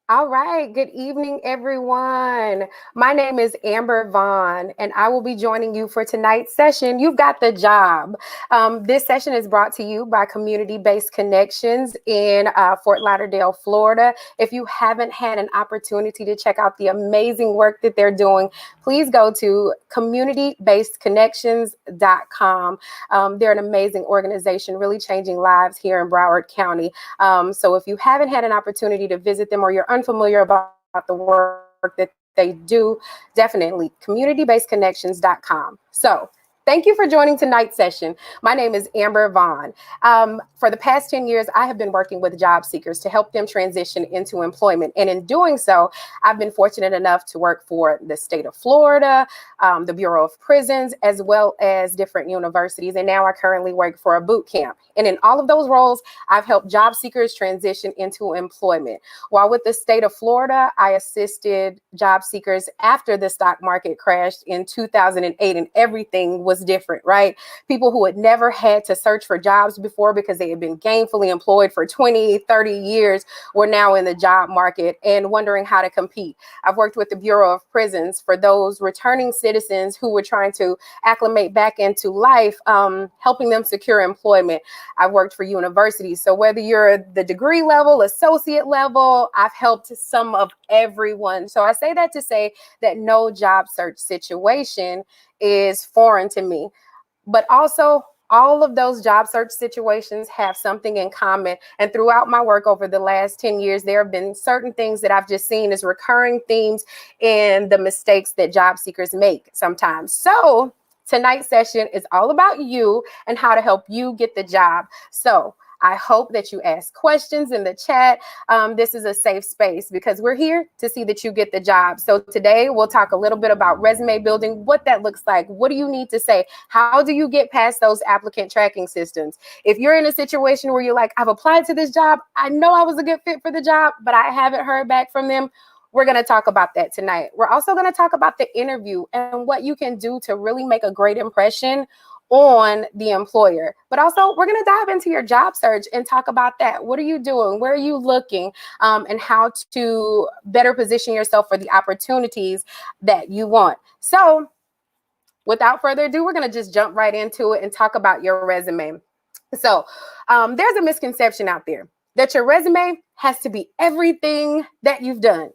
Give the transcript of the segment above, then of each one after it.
All right. Good evening, everyone. My name is Amber Vaughn, and I will be joining you for tonight's session. You've got the job. This session is brought to you by Community Based Connections in Fort Lauderdale, Florida. If you haven't had an opportunity to check out the amazing work that they're doing, please go to communitybasedconnections.com. They're an amazing organization, really changing lives here in Broward County. So if you haven't had an opportunity to visit them or you're unfamiliar about the work that they do, definitely communitybasedconnections.com. So thank you for joining tonight's session. My name is Amber Vaughn. For the past 10 years, I have been working with job seekers to help them transition into employment. And in doing so, I've been fortunate enough to work for the state of Florida, the Bureau of Prisons, as well as different universities. And now I currently work for a boot camp. And in all of those roles, I've helped job seekers transition into employment. While with the state of Florida, I assisted job seekers after the stock market crashed in 2008 and everything was different, right? People who had never had to search for jobs before because they had been gainfully employed for 20, 30 years were now in the job market and wondering how to compete. I've worked with the Bureau of Prisons for those returning citizens who were trying to acclimate back into life, helping them secure employment. I've worked for universities. So whether you're the degree level, associate level, I've helped some of everyone. So I say that to say that no job search situation is foreign to me. But also, all of those job search situations have something in common. And throughout my work over the last 10 years, there have been certain things that I've just seen as recurring themes in the mistakes that job seekers make sometimes. So tonight's session is all about you and how to help you get the job. So I hope that you ask questions in the chat. This is a safe space because we're here to see that you get the job. So today we'll talk a little bit about resume building, what that looks like. What do you need to say? How do you get past those applicant tracking systems? If you're in a situation where you're like, I've applied to this job, I know I was a good fit for the job, but I haven't heard back from them. We're going to talk about that tonight. We're also going to talk about the interview and what you can do to really make a great impression on the employer. But also, we're going to dive into your job search and talk about that. What are you doing? Where are you looking? And how to better position yourself for the opportunities that you want. So without further ado, we're going to just jump right into it and talk about your resume. So there's a misconception out there that your resume has to be everything that you've done.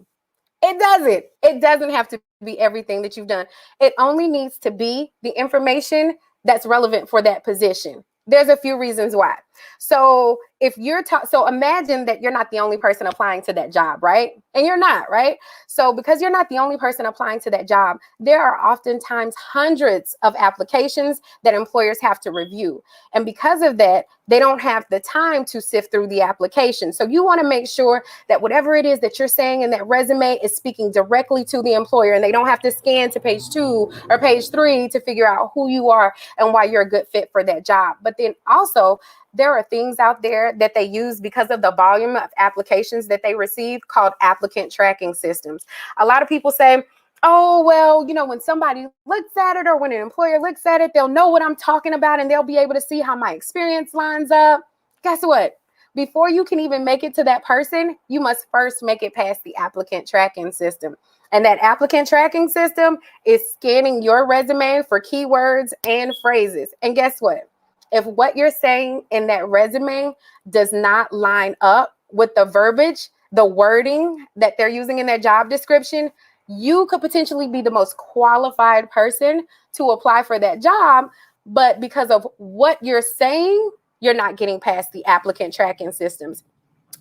It doesn't. It doesn't have to be everything that you've done. It only needs to be the information that's relevant for that position. There's a few reasons why. So if you're so imagine that you're not the only person applying to that job, right? And you're not, right? So because you're not the only person applying to that job, there are oftentimes hundreds of applications that employers have to review. And because of that, they don't have the time to sift through the application. So you want to make sure that whatever it is that you're saying in that resume is speaking directly to the employer, and they don't have to scan to page 2 or page 3 to figure out who you are and why you're a good fit for that job. But then also, there are things out there that they use because of the volume of applications that they receive called applicant tracking systems. A lot of people say, oh, well, when somebody looks at it or when an employer looks at it, they'll know what I'm talking about and they'll be able to see how my experience lines up. Guess what? Before you can even make it to that person, you must first make it past the applicant tracking system. And that applicant tracking system is scanning your resume for keywords and phrases. And guess what? If what you're saying in that resume does not line up with the verbiage, the wording that they're using in their job description, you could potentially be the most qualified person to apply for that job. But because of what you're saying, you're not getting past the applicant tracking systems.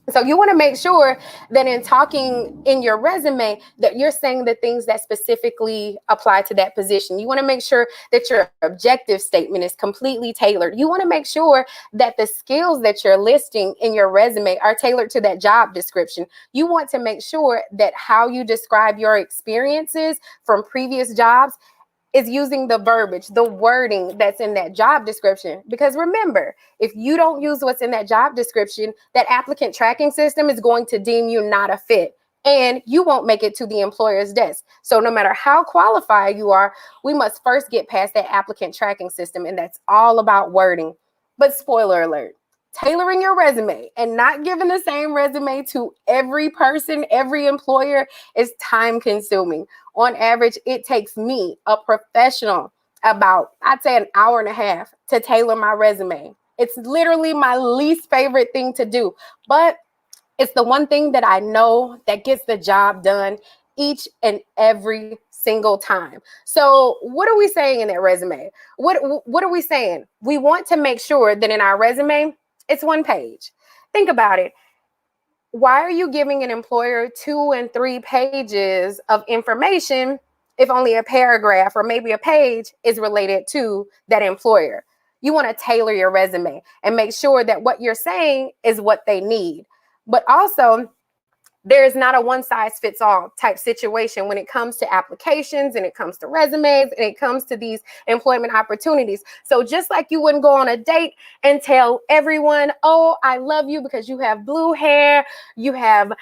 So you want to make sure that in talking in your resume that you're saying the things that specifically apply to that position. You want to make sure that your objective statement is completely tailored. You want to make sure that the skills that you're listing in your resume are tailored to that job description. You want to make sure that how you describe your experiences from previous jobs is using the verbiage, the wording that's in that job description. Because remember, if you don't use what's in that job description, that applicant tracking system is going to deem you not a fit. And you won't make it to the employer's desk. So no matter how qualified you are, we must first get past that applicant tracking system. And that's all about wording. But spoiler alert, tailoring your resume and not giving the same resume to every person, every employer is time consuming. On average, it takes me, a professional, about, I'd say, an hour and a half to tailor my resume. It's literally my least favorite thing to do, but it's the one thing that I know that gets the job done each and every single time. So what are we saying in that resume? What are we saying? We want to make sure that in our resume, it's one page. Think about it. Why are you giving an employer 2 and 3 pages of information if only a paragraph or maybe a page is related to that employer? You want to tailor your resume and make sure that what you're saying is what they need. But also, there is not a one size fits all type situation when it comes to applications and it comes to resumes and it comes to these employment opportunities. So just like you wouldn't go on a date and tell everyone, oh, I love you because you have blue hair, you have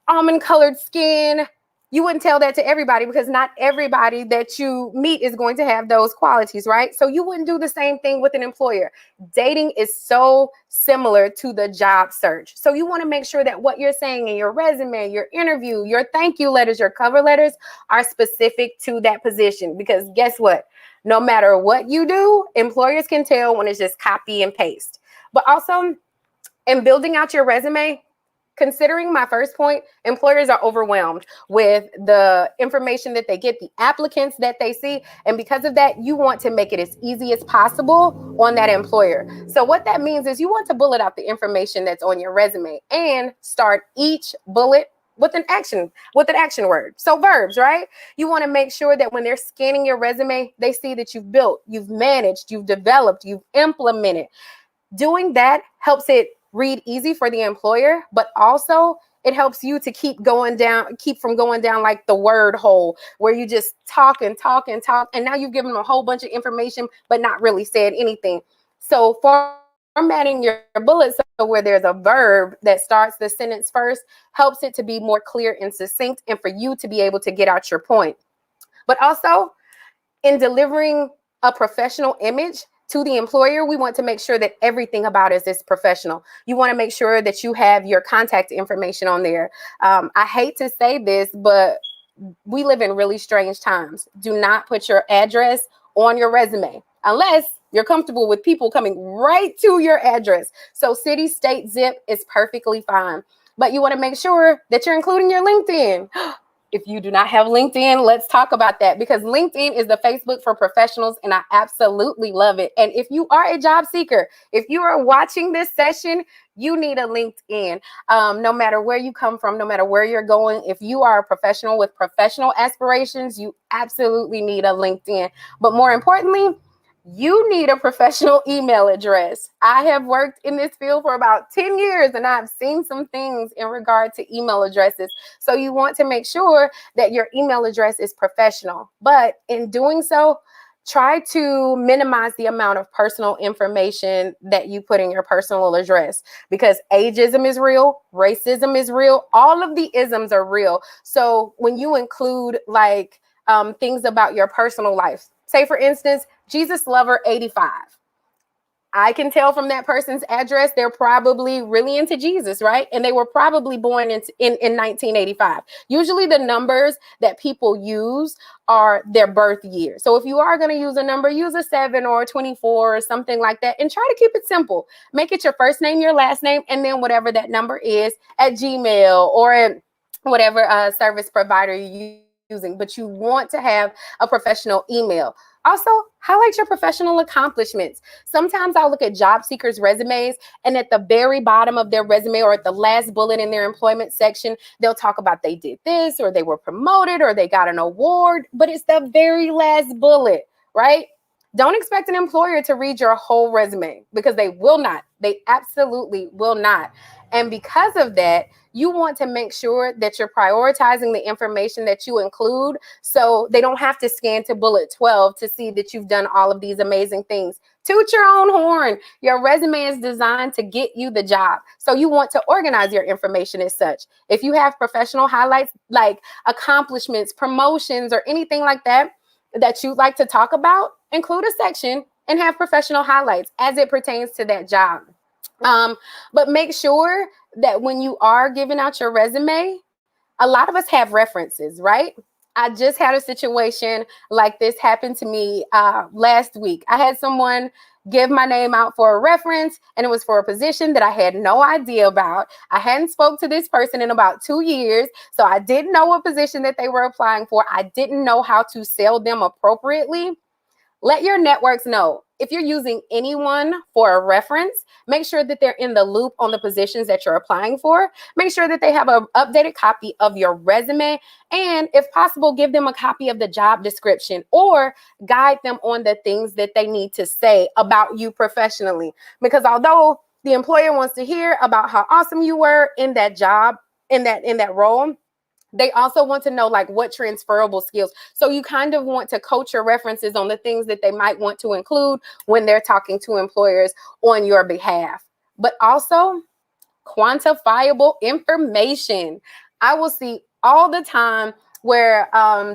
almond colored skin. You wouldn't tell that to everybody because not everybody that you meet is going to have those qualities, right? So you wouldn't do the same thing with an employer. Dating is so similar to the job search. So you want to make sure that what you're saying in your resume, your interview, your thank you letters, your cover letters are specific to that position. Because guess what? No matter what you do, employers can tell when it's just copy and paste. But also, in building out your resume, considering my first point, employers are overwhelmed with the information that they get, the applicants that they see. And because of that, you want to make it as easy as possible on that employer. So what that means is you want to bullet out the information that's on your resume and start each bullet with an action word. So verbs, right? You want to make sure that when they're scanning your resume, they see that you've built, you've managed, you've developed, you've implemented. Doing that helps it read easy for the employer, but also it helps you to keep from going down like the word hole where you just talk and talk and talk. And now you've given them a whole bunch of information, but not really said anything. So formatting your bullets so where there's a verb that starts the sentence first helps it to be more clear and succinct and for you to be able to get out your point. But also in delivering a professional image to the employer, we want to make sure that everything about us is professional. You want to make sure that you have your contact information on there. I hate to say this, but we live in really strange times. Do not put your address on your resume unless you're comfortable with people coming right to your address. So city, state, zip is perfectly fine. But you want to make sure that you're including your LinkedIn. If you do not have LinkedIn, let's talk about that because LinkedIn is the Facebook for professionals and I absolutely love it. And if you are a job seeker, if you are watching this session, you need a LinkedIn. No matter where you come from, no matter where you're going, if you are a professional with professional aspirations, you absolutely need a LinkedIn. But more importantly, you need a professional email address. I have worked in this field for about 10 years and I've seen some things in regard to email addresses. So you want to make sure that your email address is professional. But in doing so, try to minimize the amount of personal information that you put in your personal address because ageism is real, racism is real, all of the isms are real. So when you include things about your personal life, say for instance, Jesus Lover 85. I can tell from that person's address, they're probably really into Jesus, right? And they were probably born in 1985. Usually the numbers that people use are their birth year. So if you are going to use a number, use a 7 or a 24 or something like that and try to keep it simple. Make it your first name, your last name, and then whatever that number is at Gmail or at whatever service provider you're using. But you want to have a professional email. Also, highlight your professional accomplishments. Sometimes I'll look at job seekers' resumes, and at the very bottom of their resume or at the last bullet in their employment section, they'll talk about they did this or they were promoted or they got an award, but it's the very last bullet, right? Don't expect an employer to read your whole resume because they will not. They absolutely will not. And because of that, you want to make sure that you're prioritizing the information that you include so they don't have to scan to bullet 12 to see that you've done all of these amazing things. Toot your own horn. Your resume is designed to get you the job. So you want to organize your information as such. If you have professional highlights like accomplishments, promotions, or anything like that you'd like to talk about, include a section and have professional highlights as it pertains to that job. But make sure that when you are giving out your resume, a lot of us have references, right? I just had a situation like this happen to me last week. I had someone give my name out for a reference, and it was for a position that I had no idea about. I hadn't spoke to this person in about 2 years, so I didn't know what position that they were applying for. I didn't know how to sell them appropriately. Let your networks know. If you're using anyone for a reference, make sure that they're in the loop on the positions that you're applying for. Make sure that they have an updated copy of your resume. And if possible, give them a copy of the job description or guide them on the things that they need to say about you professionally. Because although the employer wants to hear about how awesome you were in that job, in that role, they also want to know like what transferable skills. So you kind of want to coach your references on the things that they might want to include when they're talking to employers on your behalf. But also quantifiable information. I will see all the time where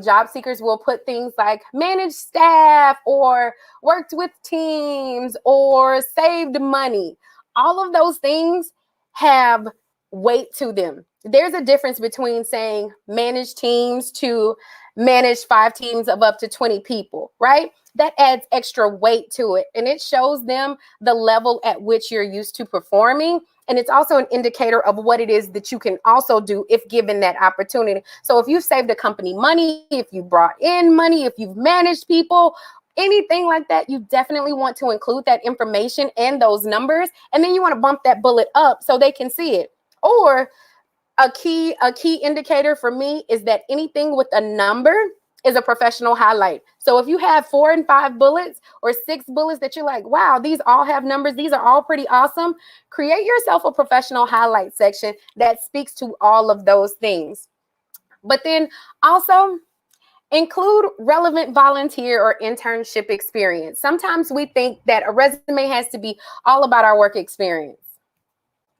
job seekers will put things like managed staff or worked with teams or saved money. All of those things have weight to them. There's a difference between saying manage teams to manage 5 teams of up to 20 people, right? That adds extra weight to it. And it shows them the level at which you're used to performing. And it's also an indicator of what it is that you can also do if given that opportunity. So if you've saved a company money, if you brought in money, if you've managed people, anything like that, you definitely want to include that information and those numbers. And then you want to bump that bullet up so they can see it. Or a key indicator for me is that anything with a number is a professional highlight. So if you have 4 and 5 bullets or 6 bullets that you're like, wow, these all have numbers, these are all pretty awesome, create yourself a professional highlight section that speaks to all of those things. But then also include relevant volunteer or internship experience. Sometimes we think that a resume has to be all about our work experience.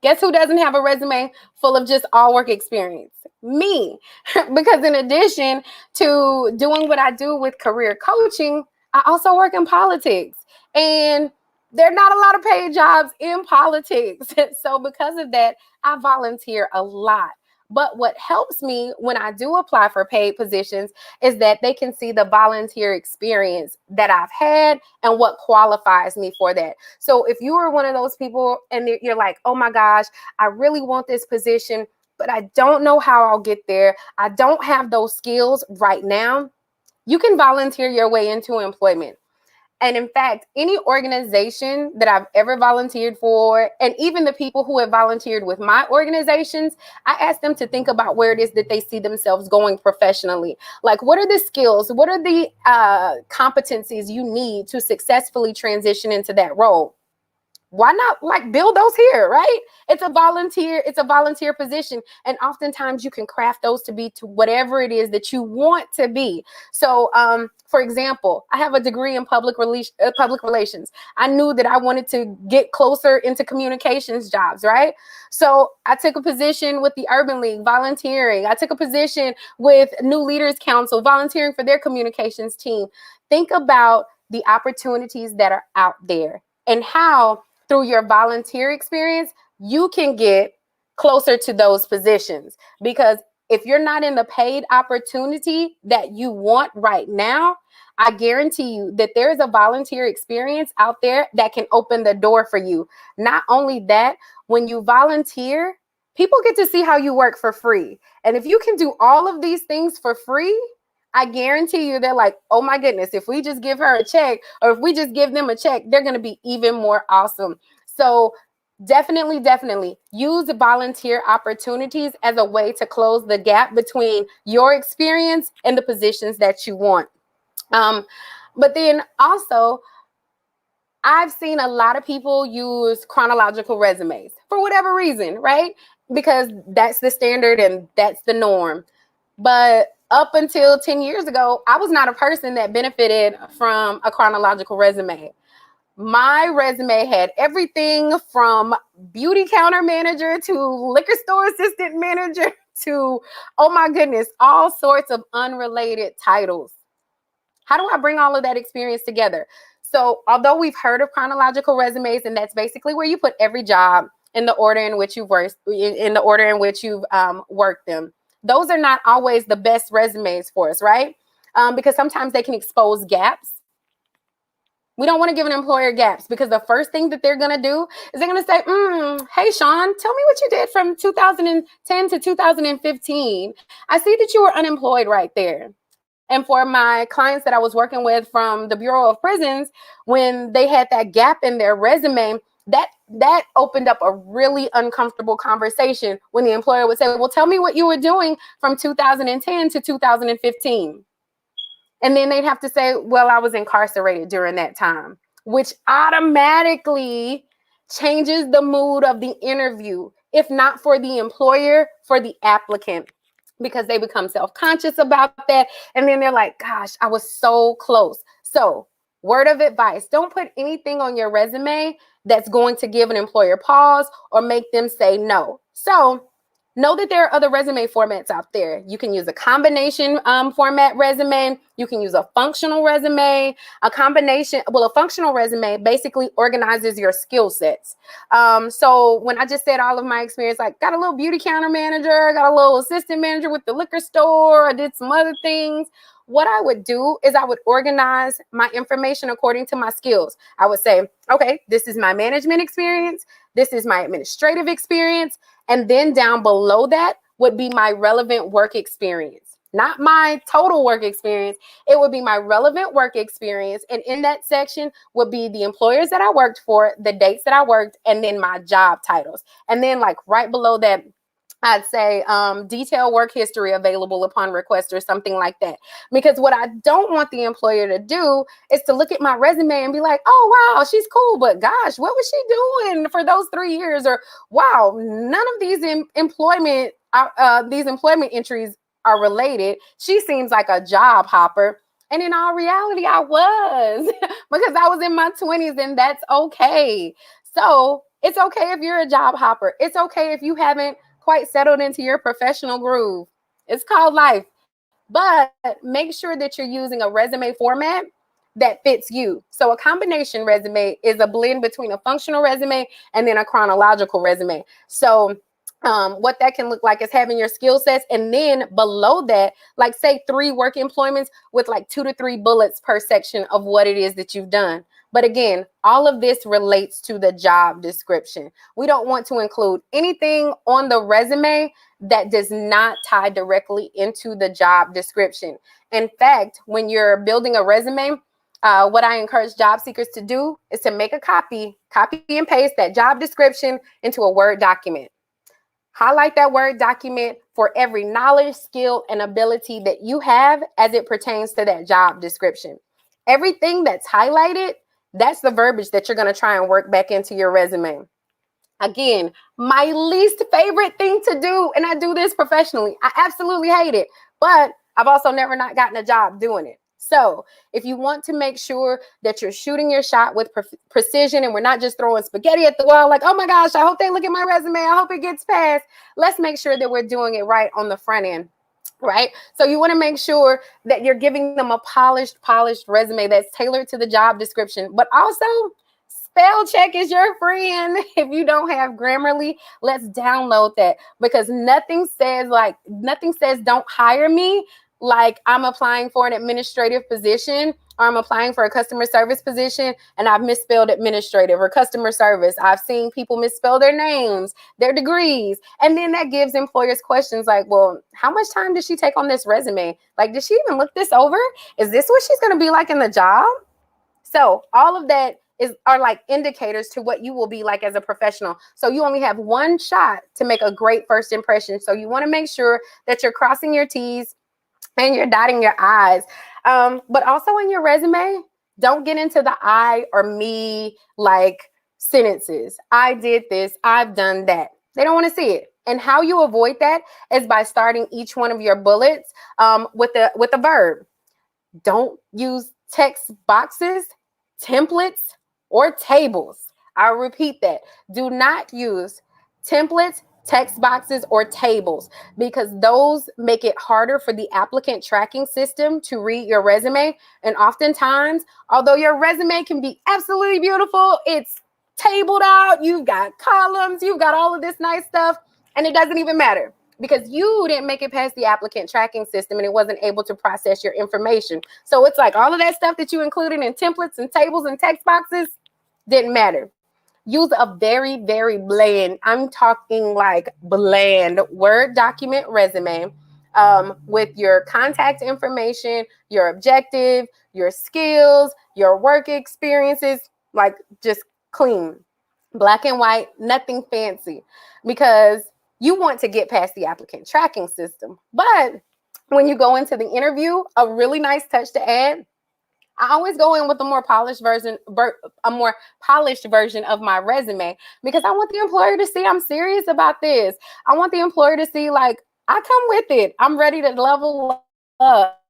Guess who doesn't have a resume full of just all work experience? Me. Because in addition to doing what I do with career coaching, I also work in politics. And there are not a lot of paid jobs in politics. So because of that, I volunteer a lot. But what helps me when I do apply for paid positions is that they can see the volunteer experience that I've had and what qualifies me for that. So if you are one of those people and you're like, oh my gosh, I really want this position, but I don't know how I'll get there, I don't have those skills right now, you can volunteer your way into employment. And in fact, any organization that I've ever volunteered for, and even the people who have volunteered with my organizations, I ask them to think about where it is that they see themselves going professionally. Like, what are the skills? What are the competencies you need to successfully transition into that role? Why not like build those here, right? It's a volunteer position. And oftentimes you can craft those to be to whatever it is that you want to be. So, for example, I have a degree in public relations. I knew that I wanted to get closer into communications jobs, right? So I took a position with the Urban League, volunteering. I took a position with New Leaders Council, volunteering for their communications team. Think about the opportunities that are out there and how through your volunteer experience, you can get closer to those positions. Because if you're not in the paid opportunity that you want right now, I guarantee you that there is a volunteer experience out there that can open the door for you. Not only that, when you volunteer, people get to see how you work for free. And if you can do all of these things for free, I guarantee you they're like, oh my goodness, if we just give her a check or if we just give them a check, they're going to be even more awesome. So definitely use volunteer opportunities as a way to close the gap between your experience and the positions that you want. But then also, I've seen a lot of people use chronological resumes for whatever reason, right? Because that's the standard and that's the norm. But up until 10 years ago, I was not a person that benefited from a chronological resume. My resume had everything from beauty counter manager to liquor store assistant manager to, oh my goodness, all sorts of unrelated titles. How do I bring all of that experience together? So although we've heard of chronological resumes, and that's basically where you put every job in the order in which you've worked, in the order in which you've worked them, those are not always the best resumes for us, right? Because sometimes they can expose gaps. We don't want to give an employer gaps, because the first thing that they're going to do is they're going to say, hey, Sean, tell me what you did from 2010 to 2015. I see that you were unemployed right there. And for my clients that I was working with from the Bureau of Prisons, when they had that gap in their resume, that opened up a really uncomfortable conversation when the employer would say, well, tell me what you were doing from 2010 to 2015. And then they'd have to say, well, I was incarcerated during that time, which automatically changes the mood of the interview, if not for the employer, for the applicant, because they become self-conscious about that. And then they're like, gosh, I was so close. So, word of advice, don't put anything on your resume that's going to give an employer pause or make them say no. So, know that there are other resume formats out there. You can use a combination format resume. You can use a functional resume. A functional resume basically organizes your skill sets. So when I just said all of my experience, like got a little beauty counter manager, got a little assistant manager with the liquor store, I did some other things. What I would do is I would organize my information according to my skills. I would say, okay, this is my management experience. This is my administrative experience. And then down below that would be my relevant work experience, not my total work experience. It would be my relevant work experience. And in that section would be the employers that I worked for, the dates that I worked, and then my job titles. And then like right below that, I'd say detailed work history available upon request or something like that. Because what I don't want the employer to do is to look at my resume and be like, oh, wow, she's cool, but gosh, what was she doing for those 3 years? Or wow, none of these employment entries are related. She seems like a job hopper. And in all reality, I was because I was in my 20s, and that's okay. So it's okay if you're a job hopper. It's okay if you haven't quite settled into your professional groove. It's called life. But make sure that you're using a resume format that fits you. So a combination resume is a blend between a functional resume and then a chronological resume. So what that can look like is having your skill sets, and then below that, like say 3 work employments with like 2 to 3 bullets per section of what it is that you've done. But again, all of this relates to the job description. We don't want to include anything on the resume that does not tie directly into the job description. In fact, when you're building a resume, what I encourage job seekers to do is to make a copy and paste that job description into a Word document. Highlight that Word document for every knowledge, skill, and ability that you have as it pertains to that job description. Everything that's highlighted, that's the verbiage that you're going to try and work back into your resume. Again, my least favorite thing to do, and I do this professionally, I absolutely hate it, but I've also never not gotten a job doing it. So if you want to make sure that you're shooting your shot with precision, and we're not just throwing spaghetti at the wall like, oh my gosh, I hope they look at my resume, I hope it gets passed, let's make sure that we're doing it right on the front end. Right? So you want to make sure that you're giving them a polished resume that's tailored to the job description, but also spell check is your friend. If you don't have Grammarly, let's download that, because nothing says don't hire me like I'm applying for an administrative position, or I'm applying for a customer service position and I've misspelled administrative or customer service. I've seen people misspell their names, their degrees. And then that gives employers questions like, well, how much time did she take on this resume? Like, did she even look this over? Is this what she's going to be like in the job? So all of that are like indicators to what you will be like as a professional. So you only have one shot to make a great first impression. So you want to make sure that you're crossing your T's and you're dotting your I's. But also in your resume, don't get into the I or me like sentences. I did this, I've done that. They don't want to see it. And how you avoid that is by starting each one of your bullets with a verb. Don't use text boxes, templates, or tables. I'll repeat that. Do not use templates, text boxes, or tables, because those make it harder for the applicant tracking system to read your resume. And oftentimes, although your resume can be absolutely beautiful, it's tabled out, you've got columns, you've got all of this nice stuff, and it doesn't even matter because you didn't make it past the applicant tracking system and it wasn't able to process your information. So it's like all of that stuff that you included in templates and tables and text boxes didn't matter. Use a very, very bland, I'm talking like bland Word document resume, with your contact information, your objective, your skills, your work experiences, like just clean, black and white, nothing fancy, because you want to get past the applicant tracking system. But when you go into the interview, a really nice touch to add, I always go in with a more polished version of my resume, because I want the employer to see I'm serious about this. I want the employer to see, like, I come with it. I'm ready to level up.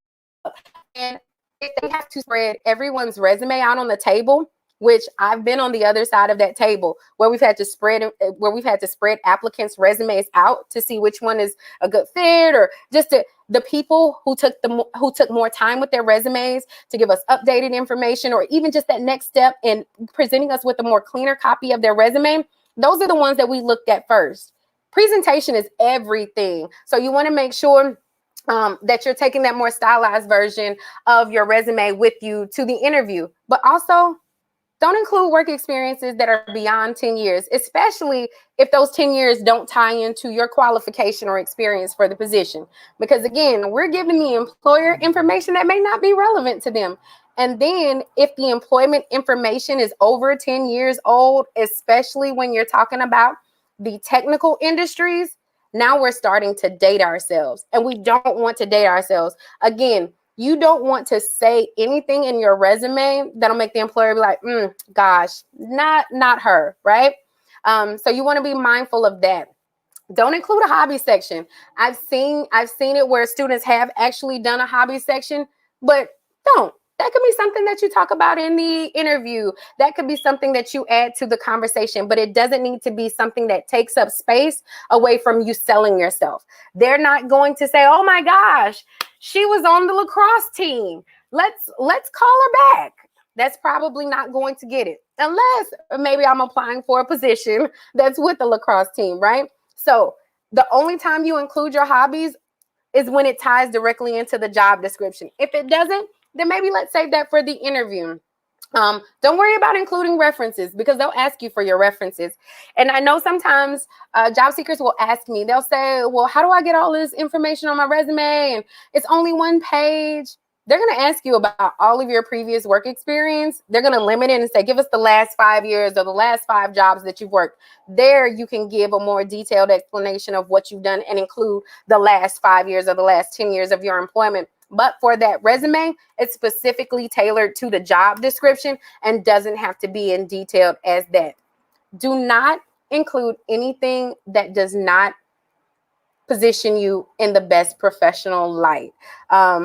And if they have to spread everyone's resume out on the table, which I've been on the other side of that table where we've had to spread applicants' resumes out to see which one is a good fit, or just the people who took more time with their resumes to give us updated information, or even just that next step in presenting us with a more cleaner copy of their resume. Those are the ones that we looked at first. Presentation is everything. So you want to make sure that you're taking that more stylized version of your resume with you to the interview. But also, don't include work experiences that are beyond 10 years, especially if those 10 years don't tie into your qualification or experience for the position. Because again, we're giving the employer information that may not be relevant to them. And then if the employment information is over 10 years old, especially when you're talking about the technical industries, now we're starting to date ourselves. And we don't want to date ourselves. Again, you don't want to say anything in your resume that'll make the employer be like, gosh, not her, right? So you want to be mindful of that. Don't include a hobby section. I've seen it where students have actually done a hobby section, but don't. That could be something that you talk about in the interview. That could be something that you add to the conversation, but it doesn't need to be something that takes up space away from you selling yourself. They're not going to say, "Oh my gosh, she was on the lacrosse team. Let's call her back." That's probably not going to get it, unless maybe I'm applying for a position that's with the lacrosse team, right? So the only time you include your hobbies is when it ties directly into the job description. If it doesn't, then maybe let's save that for the interview. Don't worry about including references, because they'll ask you for your references. And I know sometimes job seekers will ask me, they'll say, well, how do I get all this information on my resume? And it's only one page. They're going to ask you about all of your previous work experience. They're going to limit it and say, give us the last 5 years or the last 5 jobs that you've worked. There you can give a more detailed explanation of what you've done and include the last 5 years or the last 10 years of your employment. But for that resume, it's specifically tailored to the job description and doesn't have to be in detail as that. Do not include anything that does not position you in the best professional light.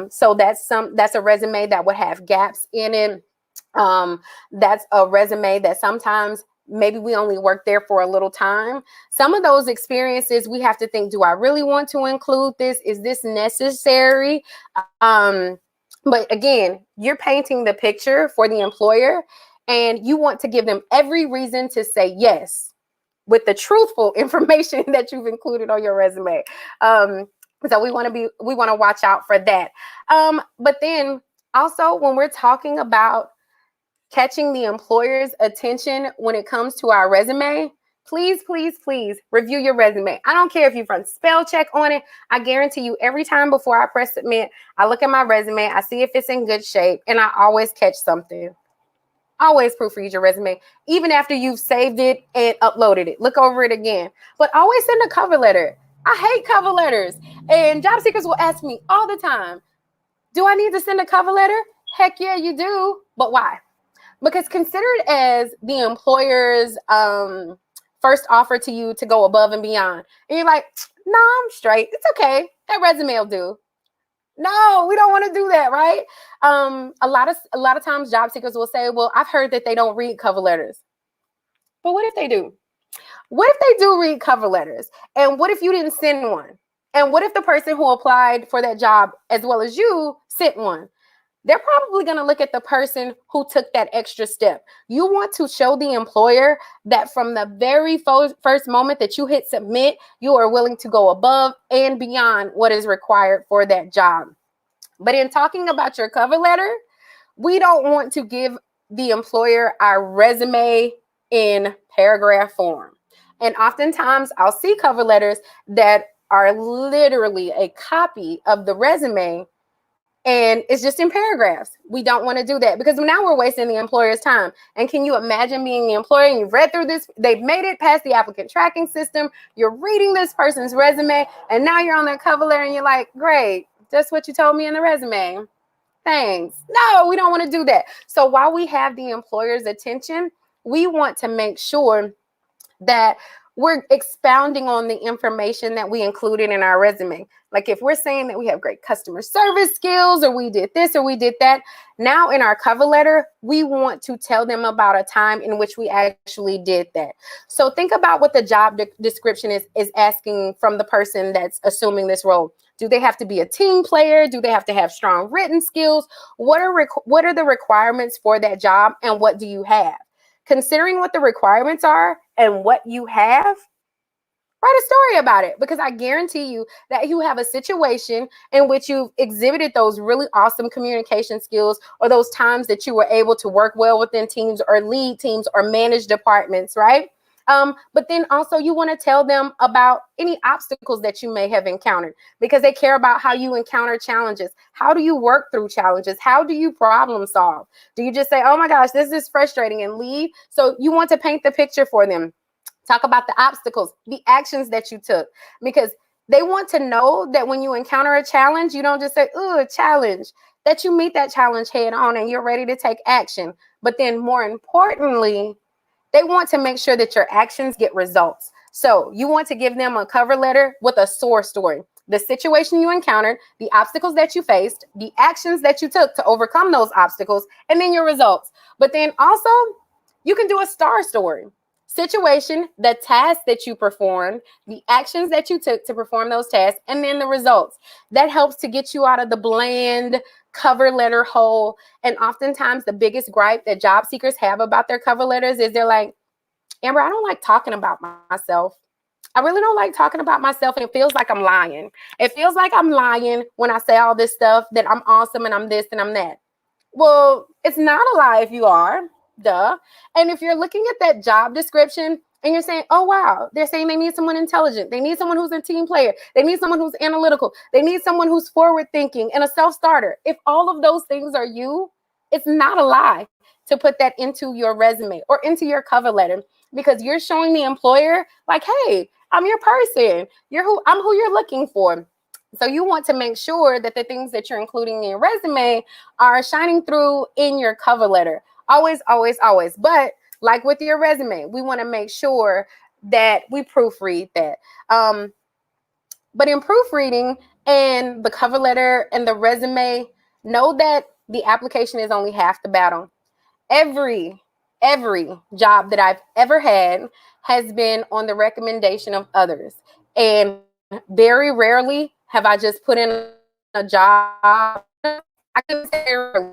So that's a resume that would have gaps in it. That's a resume that sometimes maybe we only work there for a little time. Some of those experiences we have to think, do I really want to include this? Is this necessary? But again, you're painting the picture for the employer and you want to give them every reason to say yes with the truthful information that you've included on your resume. So we want to watch out for that. But then also when we're talking about catching the employer's attention when it comes to our resume, please review your resume. I don't care if you run spell check on it. I guarantee you every time before I press submit, I look at my resume, I see if it's in good shape, and I always catch something. Always proofread your resume, even after you've saved it and uploaded it. Look over it again. But always send a cover letter. I hate cover letters. And job seekers will ask me all the time, do I need to send a cover letter? Heck yeah, you do. But why? Because consider it as the employer's first offer to you to go above and beyond. And you're like, no, I'm straight. It's okay. That resume will do. No, we don't want to do that, right? A lot of times job seekers will say, well, I've heard that they don't read cover letters. But what if they do? What if they do read cover letters? And what if you didn't send one? And what if the person who applied for that job as well as you sent one? They're probably going to look at the person who took that extra step. You want to show the employer that from the very first moment that you hit submit, you are willing to go above and beyond what is required for that job. But in talking about your cover letter, we don't want to give the employer our resume in paragraph form. And oftentimes I'll see cover letters that are literally a copy of the resume, and it's just in paragraphs. We don't want to do that because now we're wasting the employer's time. And can you imagine being the employer and you've read through this, they've made it past the applicant tracking system, you're reading this person's resume, and now you're on their cover letter and you're like, great, that's what you told me in the resume. Thanks. No, we don't want to do that. So while we have the employer's attention, we want to make sure that we're expounding on the information that we included in our resume. Like if we're saying that we have great customer service skills, or we did this, or we did that, now in our cover letter, we want to tell them about a time in which we actually did that. So think about what the job description is asking from the person that's assuming this role. Do they have to be a team player? Do they have to have strong written skills? What are the requirements for that job, and what do you have? Considering what the requirements are and what you have, write a story about it, because I guarantee you that you have a situation in which you've exhibited those really awesome communication skills, or those times that you were able to work well within teams or lead teams or manage departments, right? But then also you want to tell them about any obstacles that you may have encountered, because they care about how you encounter challenges. How do you work through challenges? How do you problem solve? Do you just say, oh my gosh, this is frustrating, and leave? So you want to paint the picture for them. Talk about the obstacles, the actions that you took, because they want to know that when you encounter a challenge, you don't just say, oh, a challenge, that you meet that challenge head on and you're ready to take action. But then more importantly, they want to make sure that your actions get results. So you want to give them a cover letter with a source story. The situation you encountered, the obstacles that you faced, the actions that you took to overcome those obstacles, and then your results. But then also, you can do a star story. Situation, the task that you performed, the actions that you took to perform those tasks, and then the results. That helps to get you out of the bland cover letter hole. And oftentimes the biggest gripe that job seekers have about their cover letters is they're like, Amber, I don't like talking about myself. I really don't like talking about myself, and it feels like I'm lying. It feels like I'm lying when I say all this stuff that I'm awesome and I'm this and I'm that. Well, it's not a lie if you are, duh. And if you're looking at that job description and you're saying, oh, wow, they're saying they need someone intelligent. They need someone who's a team player. They need someone who's analytical. They need someone who's forward thinking and a self-starter. If all of those things are you, it's not a lie to put that into your resume or into your cover letter, because you're showing the employer like, hey, I'm your person. I'm who you're looking for. So you want to make sure that the things that you're including in your resume are shining through in your cover letter. Always, always, always. But like with your resume, we want to make sure that we proofread that. But in proofreading and the cover letter and the resume, know that the application is only half the battle. Every job that I've ever had has been on the recommendation of others. And very rarely have I just put in a job. I can say rarely.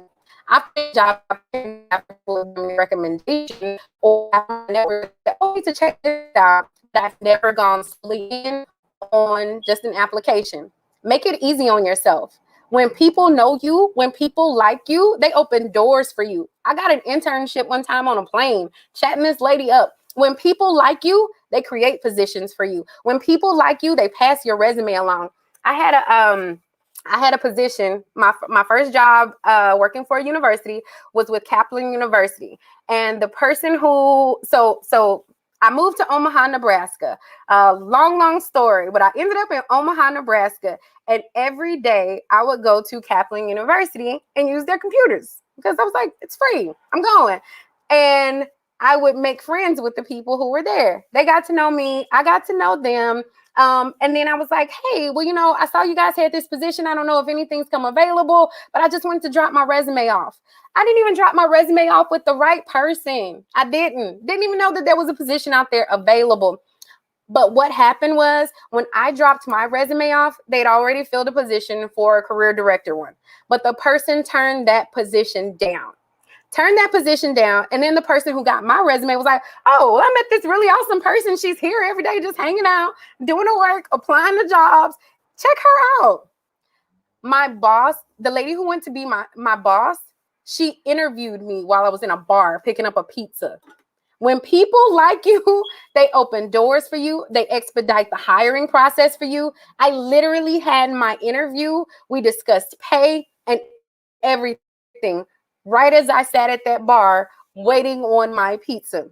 I've put a job after recommendation, or I've never said, oh, I need to check this out. I've never gone solely in on just an application. Make it easy on yourself. When people know you, when people like you, they open doors for you. I got an internship one time on a plane, chatting this lady up. When people like you, they create positions for you. When people like you, they pass your resume along. I had a position. My first job working for a university was with Kaplan University, and the person who so I moved to Omaha, Nebraska. Long story, but I ended up in Omaha, Nebraska, and every day I would go to Kaplan University and use their computers because I was like, it's free. I'm going. And I would make friends with the people who were there. They got to know me. I got to know them. And then I was like, hey, well, I saw you guys had this position. I don't know if anything's come available, but I just wanted to drop my resume off. I didn't even drop my resume off with the right person. I didn't even know that there was a position out there available. But what happened was when I dropped my resume off, they'd already filled a position for a career director one. But the person turned that position down. And then the person who got my resume was like, oh, I met this really awesome person. She's here every day just hanging out, doing the work, applying to jobs. Check her out. My boss, the lady who went to be my boss, she interviewed me while I was in a bar picking up a pizza. When people like you, they open doors for you. They expedite the hiring process for you. I literally had my interview. We discussed pay and everything right as I sat at that bar waiting on my pizza.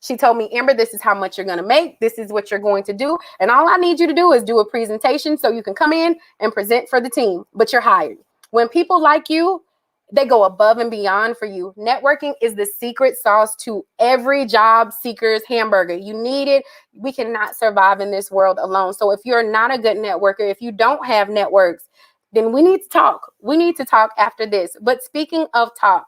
She told me, Amber, this is how much you're going to make. This is what you're going to do. And all I need you to do is do a presentation so you can come in and present for the team, but you're hired. When people like you, they go above and beyond for you. Networking is the secret sauce to every job seeker's hamburger. You need it. We cannot survive in this world alone. So if you're not a good networker, if you don't have networks, then we need to talk. We need to talk after this. But speaking of talk,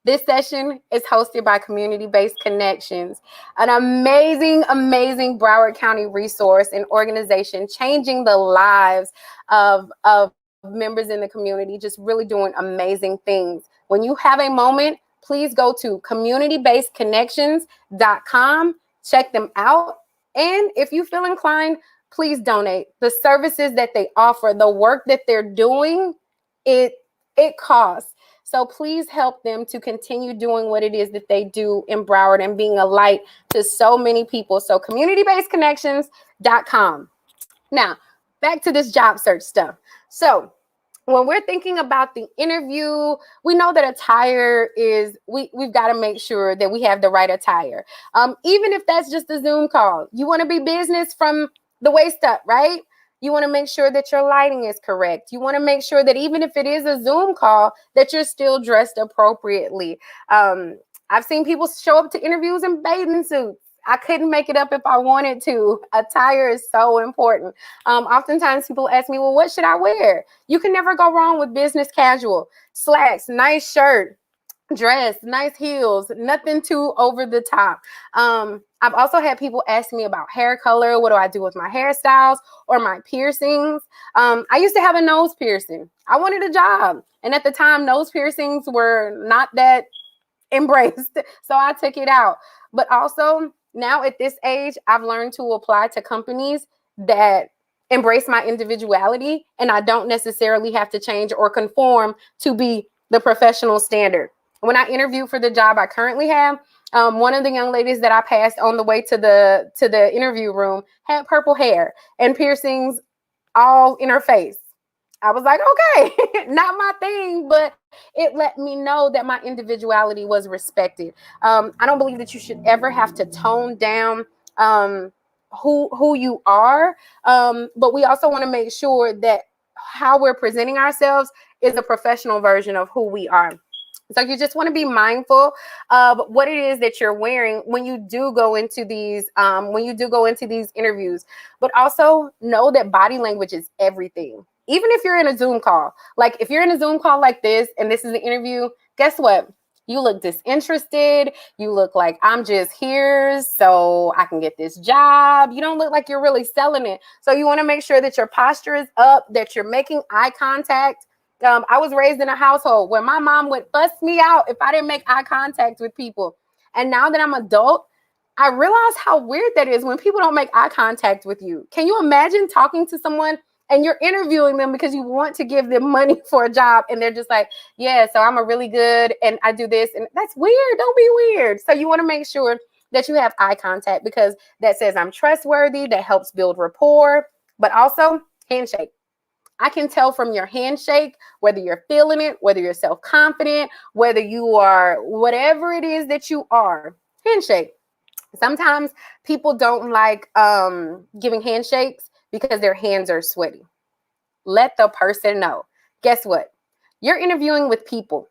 this session is hosted by Community-Based Connections, an amazing, amazing Broward County resource and organization changing the lives of members in the community, just really doing amazing things. When you have a moment, please go to communitybasedconnections.com, check them out. And if you feel inclined, please donate. The services that they offer, the work that they're doing, it costs. So please help them to continue doing what it is that they do in Broward and being a light to so many people. So communitybasedconnections.com. Now, back to this job search stuff. So when we're thinking about the interview, we know that attire is, we've got to make sure that we have the right attire. Even if that's just a Zoom call, you want to be business from the waist up, right? You want to make sure that your lighting is correct. You want to make sure that even if it is a Zoom call, that you're still dressed appropriately. I've seen people show up to interviews in bathing suits. I couldn't make it up if I wanted to. Attire is so important. Oftentimes people ask me, well, what should I wear? You can never go wrong with business casual. Slacks, nice shirt, dress, nice heels, nothing too over the top. I've also had people ask me about hair color. What do I do with my hairstyles or my piercings? I used to have a nose piercing. I wanted a job. And at the time, nose piercings were not that embraced. So I took it out. But also now at this age, I've learned to apply to companies that embrace my individuality, and I don't necessarily have to change or conform to be the professional standard. When I interviewed for the job I currently have, one of the young ladies that I passed on the way to the interview room had purple hair and piercings all in her face. I was like, okay, not my thing, but it let me know that my individuality was respected. I don't believe that you should ever have to tone down who you are, but we also want to make sure that how we're presenting ourselves is a professional version of who we are. So you just want to be mindful of what it is that you're wearing when you do go into these interviews, but also know that body language is everything. Even if you're in a Zoom call, like if you're in a Zoom call like this, and this is the interview, guess what? You look disinterested. You look like I'm just here so I can get this job. You don't look like you're really selling it. So you want to make sure that your posture is up, that you're making eye contact. I was raised in a household where my mom would bust me out if I didn't make eye contact with people. And now that I'm adult, I realize how weird that is when people don't make eye contact with you. Can you imagine talking to someone and you're interviewing them because you want to give them money for a job, and they're just like, yeah, so I'm a really good and I do this, and that's weird. Don't be weird. So you want to make sure that you have eye contact, because that says I'm trustworthy, that helps build rapport, but also handshake. I can tell from your handshake whether you're feeling it, whether you're self-confident, whether you are whatever it is that you are. Handshake. Sometimes people don't like giving handshakes because their hands are sweaty. Let the person know. Guess what? You're interviewing with people,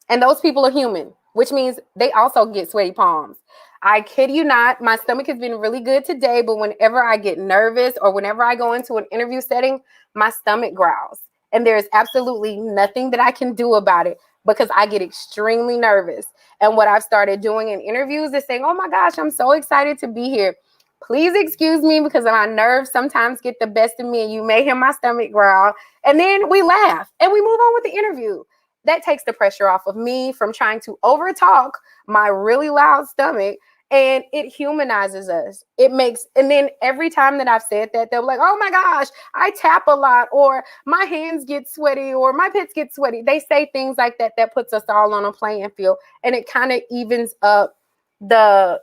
and those people are human. which means they also get sweaty palms. I kid you not, my stomach has been really good today, but whenever I get nervous or whenever I go into an interview setting, my stomach growls. And there's absolutely nothing that I can do about it because I get extremely nervous. And what I've started doing in interviews is saying, oh my gosh, I'm so excited to be here. Please excuse me because my nerves sometimes get the best of me and you may hear my stomach growl. And then we laugh and we move on with the interview. That takes the pressure off of me from trying to overtalk my really loud stomach, and it humanizes us. It makes, and then every time that I've said that, they'll be like, oh my gosh, I tap a lot, or my hands get sweaty, or my pits get sweaty. They say things like that that puts us all on a playing field, and it kind of evens up the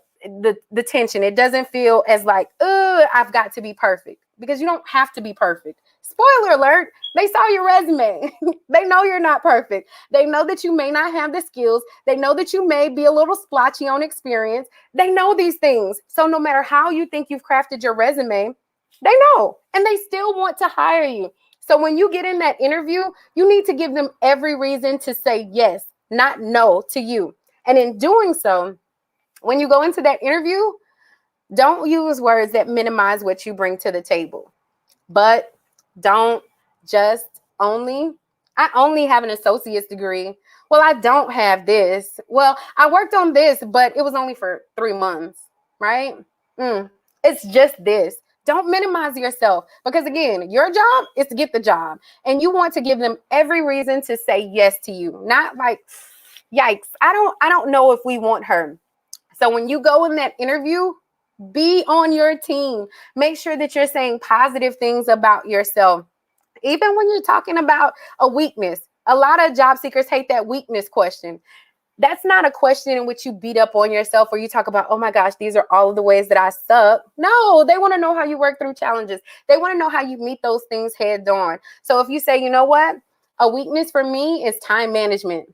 tension. It doesn't feel as like, I've got to be perfect, because you don't have to be perfect. Spoiler alert, they saw your resume. They know you're not perfect. They know that you may not have the skills. They know that you may be a little splotchy on experience. They know these things. So no matter how you think you've crafted your resume, they know, and they still want to hire you. So when you get in that interview, you need to give them every reason to say yes, not no to you. And in doing so, when you go into that interview, don't use words that minimize what you bring to the table. But don't just I only have an associate's degree. Well, I don't have this. Well, I worked on this, but it was only for 3 months, right? It's just this. Don't minimize yourself, because again, your job is to get the job, and you want to give them every reason to say yes to you. Not like, yikes, I don't know if we want her. So when you go in that interview, be on your team. Make sure that you're saying positive things about yourself. Even when you're talking about a weakness, a lot of job seekers hate that weakness question. That's not a question in which you beat up on yourself or you talk about, oh my gosh, these are all of the ways that I suck. No, they want to know how you work through challenges. They want to know how you meet those things head on. So if you say, you know what, a weakness for me is time management.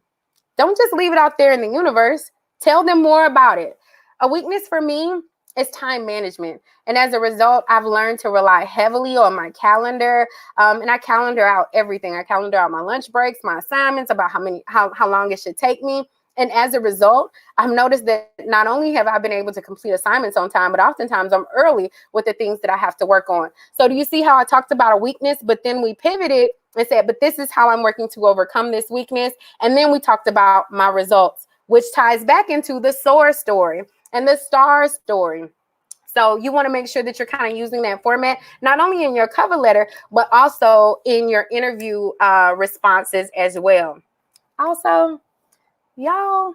Don't just leave it out there in the universe. Tell them more about it. A weakness for me is time management. And as a result, I've learned to rely heavily on my calendar. And I calendar out everything. I calendar out my lunch breaks, my assignments, about how long it should take me. And as a result, I've noticed that not only have I been able to complete assignments on time, but oftentimes I'm early with the things that I have to work on. So do you see how I talked about a weakness, but then we pivoted and said, but this is how I'm working to overcome this weakness. And then we talked about my results, which ties back into the SOAR story and the STAR story. So you want to make sure that you're kind of using that format, not only in your cover letter, but also in your interview responses as well. Also, y'all,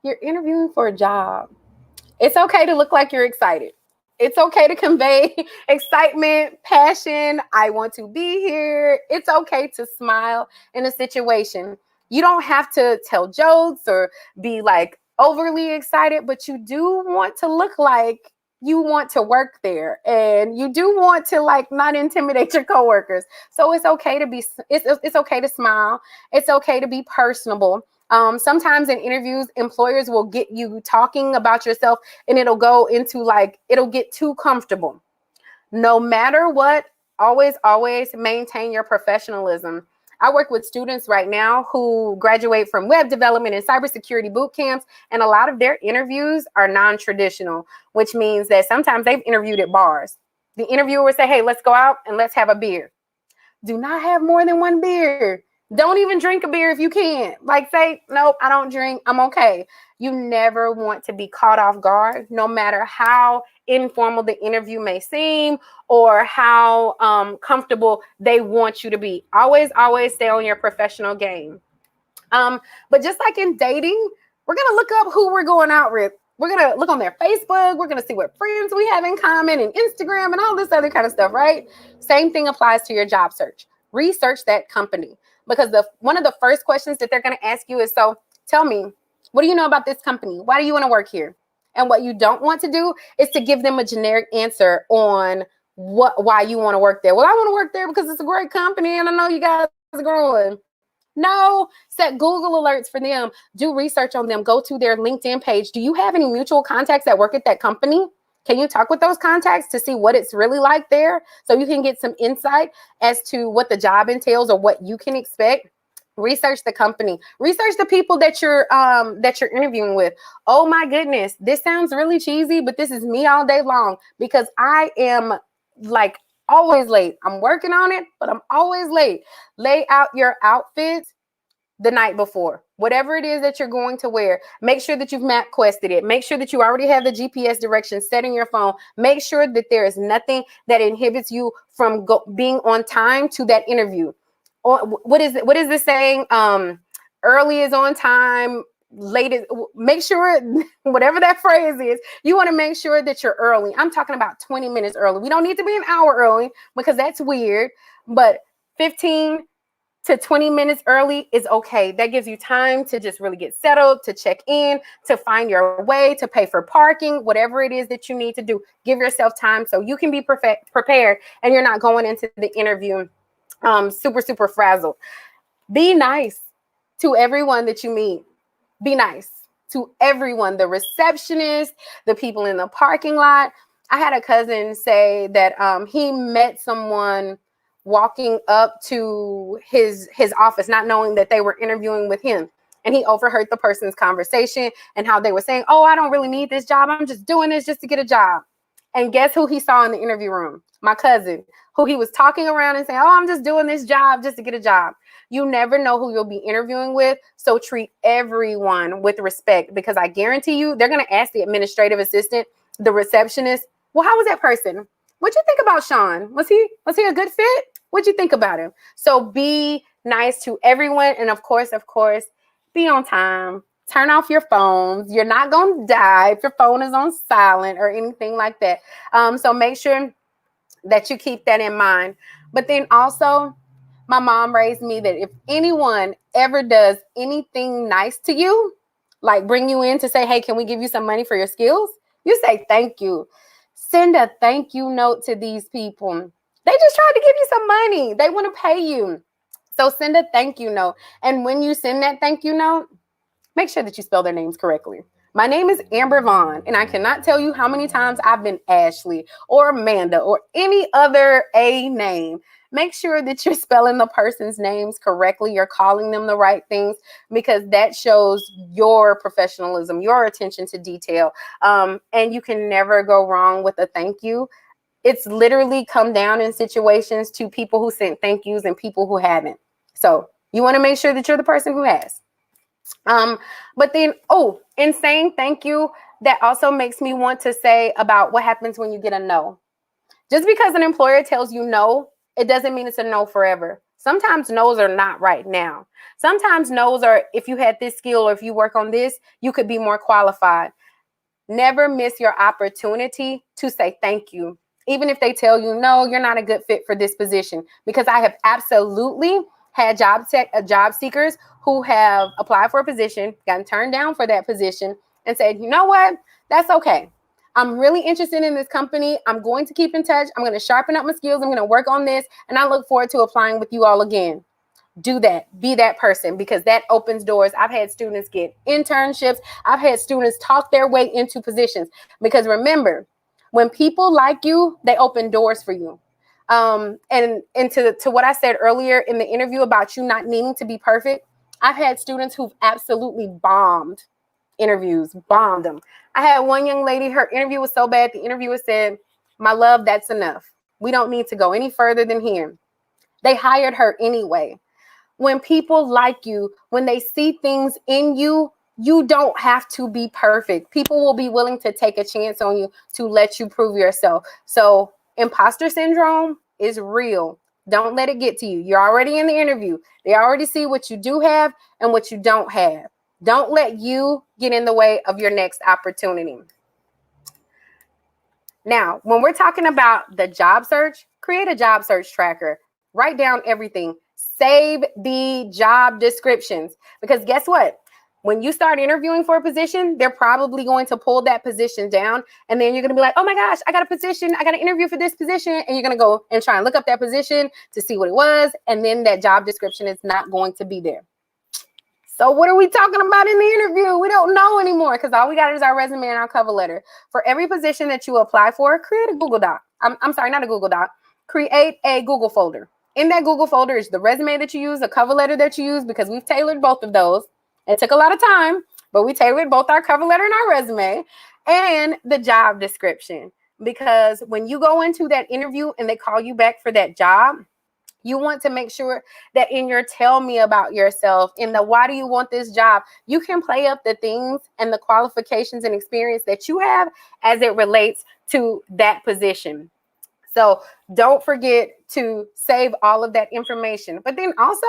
you're interviewing for a job. It's okay to look like you're excited. It's okay to convey excitement, passion. I want to be here. It's okay to smile in a situation. You don't have to tell jokes or be like overly excited, but you do want to look like you want to work there, and you do want to like not intimidate your coworkers. So it's okay to be, it's okay to smile. It's okay to be personable. Sometimes in interviews, employers will get you talking about yourself and it'll go into like, it'll get too comfortable. No matter what, always maintain your professionalism. I work with students right now who graduate from web development and cybersecurity boot camps, and a lot of their interviews are non-traditional, which means that sometimes they've interviewed at bars. The interviewer will say, hey, let's go out and let's have a beer. Do not have more than one beer. Don't even drink a beer if you can't. Like say, nope, I don't drink. I'm okay. You never want to be caught off guard, no matter how informal the interview may seem or how comfortable they want you to be. Always stay on your professional game. But just like in dating, we're going to look up who we're going out with. We're going to look on their Facebook. We're going to see what friends we have in common and Instagram and all this other kind of stuff, right? Same thing applies to your job search. Research that company, because one of the first questions that they're going to ask you is, so tell me, what do you know about this company? Why do you want to work here? And what you don't want to do is to give them a generic answer on why you want to work there. Well, I want to work there because it's a great company and I know you guys are growing. No, set Google alerts for them. Do research on them. Go to their LinkedIn page. Do you have any mutual contacts that work at that company? Can you talk with those contacts to see what it's really like there so you can get some insight as to what the job entails or what you can expect? Research the company, research the people that you're interviewing with. Oh my goodness, this sounds really cheesy, but this is me all day long, because I am like always late. I'm working on it, but I'm always late. Lay out your outfits the night before. Whatever it is that you're going to wear, make sure that you've map quested it. Make sure that you already have the GPS directions set in your phone. Make sure that there is nothing that inhibits you from being on time to that interview. Or what is it? What is this saying? Early is on time. Late is, make sure whatever that phrase is, you want to make sure that you're early. I'm talking about 20 minutes early. We don't need to be an hour early because that's weird, but 15 to 20 minutes early is okay. That gives you time to just really get settled, to check in, to find your way, to pay for parking, whatever it is that you need to do. Give yourself time so you can be prepared and you're not going into the interview super frazzled. Be nice to everyone that you meet. Be nice to everyone, the receptionist, the people in the parking lot. I had a cousin say that he met someone walking up to his office, not knowing that they were interviewing with him. And he overheard the person's conversation and how they were saying, oh, I don't really need this job. I'm just doing this just to get a job. And guess who he saw in the interview room? My cousin, who he was talking around and saying, oh, I'm just doing this job just to get a job. You never know who you'll be interviewing with. So treat everyone with respect, because I guarantee you they're going to ask the administrative assistant, the receptionist, well, how was that person? What'd you think about Sean? Was he a good fit? What'd you think about him? So be nice to everyone. And of course, be on time. Turn off your phones. You're not going to die if your phone is on silent or anything like that. So make sure that you keep that in mind. But then also, my mom raised me that if anyone ever does anything nice to you, like bring you in to say, hey, can we give you some money for your skills? You say thank you. Send a thank you note to these people. They just tried to give you some money. They want to pay you. So send a thank you note. And when you send that thank you note, make sure that you spell their names correctly. My name is Amber Vaughn, and I cannot tell you how many times I've been Ashley or Amanda or any other A name. Make sure that you're spelling the person's names correctly. You're calling them the right things, because that shows your professionalism, your attention to detail. And you can never go wrong with a thank you. It's literally come down in situations to people who sent thank yous and people who haven't. So you want to make sure that you're the person who has. But then, in saying thank you, that also makes me want to say about what happens when you get a no. Just because an employer tells you no, it doesn't mean it's a no forever. Sometimes no's are not right now. Sometimes no's are, if you had this skill or if you work on this, you could be more qualified. Never miss your opportunity to say thank you, even if they tell you, no, you're not a good fit for this position, because I have absolutely had job seekers who have applied for a position, gotten turned down for that position, and said, you know what, that's okay. I'm really interested in this company. I'm going to keep in touch. I'm going to sharpen up my skills. I'm going to work on this. And I look forward to applying with you all again. Do that. Be that person, because that opens doors. I've had students get internships. I've had students talk their way into positions, because remember, when people like you, they open doors for you. And to what I said earlier in the interview about you not needing to be perfect, I've had students who've absolutely bombed interviews, bombed them. I had one young lady, her interview was so bad, the interviewer said, my love, that's enough. We don't need to go any further than here. They hired her anyway. When people like you, when they see things in you, you don't have to be perfect. People will be willing to take a chance on you to let you prove yourself. So imposter syndrome is real. Don't let it get to you. You're already in the interview. They already see what you do have and what you don't have. Don't let you get in the way of your next opportunity. Now, when we're talking about the job search, create a job search tracker. Write down everything. Save the job descriptions, because guess what? When you start interviewing for a position, they're probably going to pull that position down. And then you're going to be like, oh my gosh, I got a position. I got an interview for this position. And you're going to go and try and look up that position to see what it was. And then that job description is not going to be there. So what are we talking about in the interview? We don't know anymore, because all we got is our resume and our cover letter. For every position that you apply for, create a Google Doc. I'm sorry, not a Google Doc. Create a Google folder. In that Google folder is the resume that you use, the cover letter that you use, because we've tailored both of those. It took a lot of time, but we tailored both our cover letter and our resume, and the job description. Because when you go into that interview and they call you back for that job, you want to make sure that in your tell me about yourself, in the why do you want this job, you can play up the things and the qualifications and experience that you have as it relates to that position. So don't forget to save all of that information. But then also,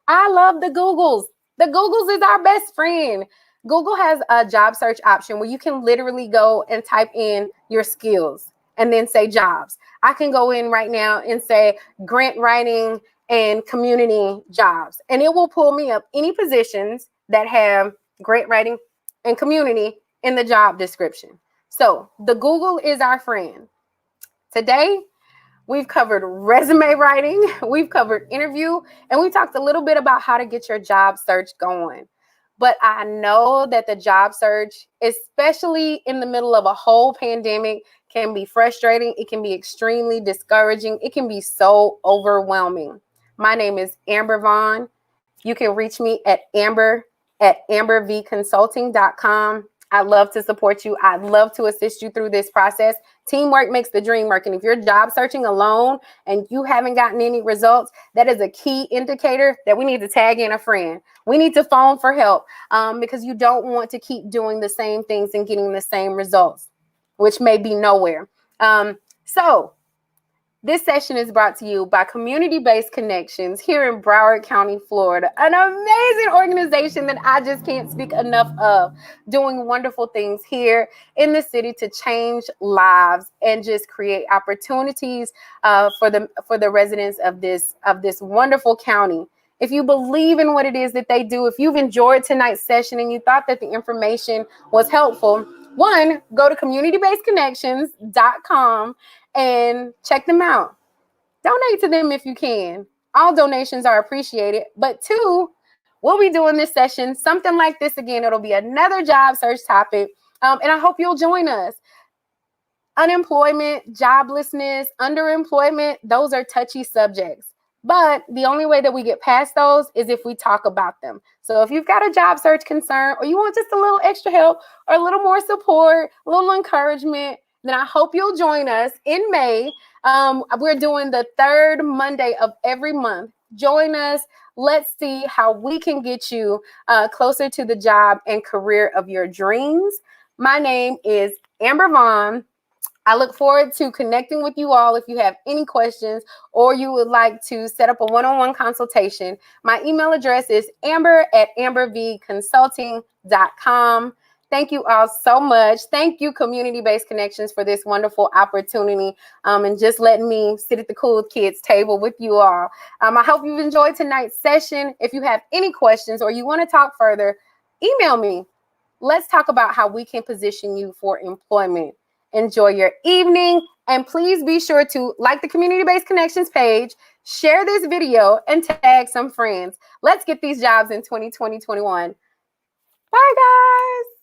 I love the Googles. The Googles is our best friend. Google has a job search option where you can literally go and type in your skills and then say jobs. I can go in right now and say grant writing and community jobs, and it will pull me up any positions that have grant writing and community in the job description. So the Google is our friend. Today, we've covered resume writing, we've covered interview, and we talked a little bit about how to get your job search going. But I know that the job search, especially in the middle of a whole pandemic, can be frustrating. It can be extremely discouraging. It can be so overwhelming. My name is Amber Vaughn. You can reach me at ambervconsulting.com. I'd love to support you. I'd love to assist you through this process. Teamwork makes the dream work. And if you're job searching alone and you haven't gotten any results, that is a key indicator that we need to tag in a friend. We need to phone for help because you don't want to keep doing the same things and getting the same results, which may be nowhere. So this session is brought to you by Community-Based Connections here in Broward County, Florida, an amazing organization that I just can't speak enough of, doing wonderful things here in the city to change lives and just create opportunities for the residents of this wonderful county. If you believe in what it is that they do, if you've enjoyed tonight's session and you thought that the information was helpful, one, go to communitybasedconnections.com and check them out. Donate to them if you can. All donations are appreciated. But two, we'll be doing this session, something like this again. It'll be another job search topic. And I hope you'll join us. Unemployment, joblessness, underemployment, those are touchy subjects. But the only way that we get past those is if we talk about them. So if you've got a job search concern or you want just a little extra help or a little more support, a little encouragement, then I hope you'll join us in May. We're doing the third Monday of every month. Join us. Let's see how we can get you closer to the job and career of your dreams. My name is Amber Vaughn. I look forward to connecting with you all. If you have any questions or you would like to set up a one-on-one consultation, my email address is amber@ambervconsulting.com. Thank you all so much. Thank you, Community-Based Connections, for this wonderful opportunity and just letting me sit at the cool kids table with you all. I hope you've enjoyed tonight's session. If you have any questions or you want to talk further, email me. Let's talk about how we can position you for employment. Enjoy your evening, and please be sure to like the Community-Based Connections page, share this video, and tag some friends. Let's get these jobs in 2020-21. Bye, guys.